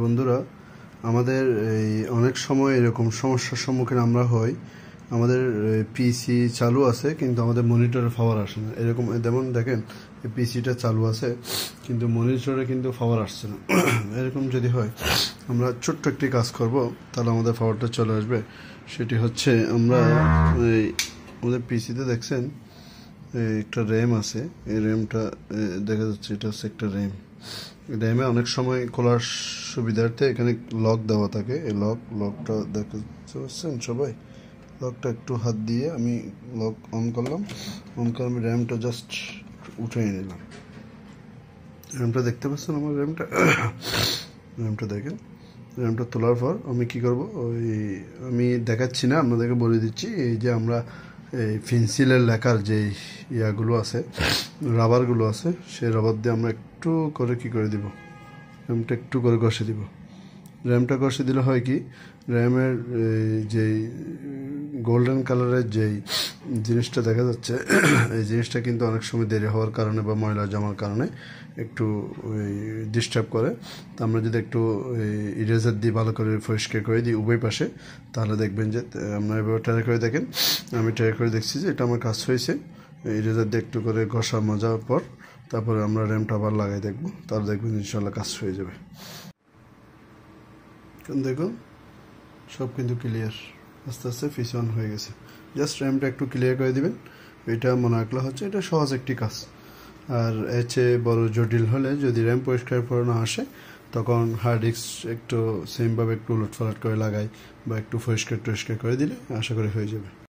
বন্ধুরা, আমাদের এই অনেক সময় এরকম সমস্যার সম্মুখীন আমরা হই। আমাদের পিসি চালু আছে কিন্তু আমাদের মনিটরে পাওয়ার আসে না। এরকম যেমন দেখেন, এই পিসিটা চালু আছে কিন্তু মনিটরে কিন্তু পাওয়ার আসছে না। এরকম যদি হয়, আমরা ছোট্ট একটি কাজ করব, তাহলে আমাদের পাওয়ারটা চলে আসবে। সেটি হচ্ছে, আমরা আমাদের পিসিতে দেখছেন একটা র্যাম আছে। এই র্যামটা দেখা যাচ্ছে, এটা হচ্ছে একটা র্যামে অনেক সময় খোলার সুবিধার্থে এখানে লক দেওয়া থাকে। এই লকটা দেখতে পাচ্ছেন সবাই। লকটা একটু হাত দিয়ে আমি লক অন করলাম, আমি র্যামটা জাস্ট উঠে নিলাম। র্যামটা দেখতে পাচ্ছেন আমার র্যামটা দেখেন। র্যামটা তোলার পর আমি কি করব, আমি দেখাচ্ছি না, আপনাদেরকে বলে দিচ্ছি। এই যে আমরা এই পেন্সিলের লেখার যে ইয়াগুলো আছে, রাবারগুলো আছে, সেই রাবার দিয়ে আমরা একটু করে কি করে দিব, র্যামটা একটু করে ঘষে দিব। র্যামটা ঘষে দিলে হয় কি, র্যামের যেই গোল্ডেন কালারের যেই জিনিসটা দেখা যাচ্ছে, এই জিনিসটা কিন্তু অনেক সময় দেরি হওয়ার কারণে বা ময়লা জমার কারণে একটু ডিস্টার্ব করে। তো আমরা যদি একটু ইরেজার দিয়ে ভালো করে পরিষ্কার করে দিই উভয় পাশে, তাহলে দেখবেন যে, আপনারা এভাবে ট্রাই করে দেখেন। আমি ট্রাই করে দেখছি যে এটা আমার কাজ হয়েছে। ইরেজার দিয়ে একটু করে ঘষা মজার পর তারপরে আমরা র্যামটা আবার লাগাই দেখবো, তাহলে দেখবেন ইনশাল্লাহ কাজ হয়ে যাবে। দেখুন, সব কিন্তু ক্লিয়ার, আস্তে আস্তে ফিস অন হয়ে গেছে। জাস্ট র্যামটা একটু ক্লিয়ার করে দিবেন। এটা মনে রাখলে হচ্ছে এটা সহজ একটি কাজ। আর এর চেয়ে বড় জটিল হলে, যদি র্যাম পরিষ্কার করে না আসে, তখন হার্ড ডিস্ক একটু সেমভাবে একটু উলটপালট করে লাগাই বা একটু পরিষ্কার করে দিলে আশা করি হয়ে যাবে।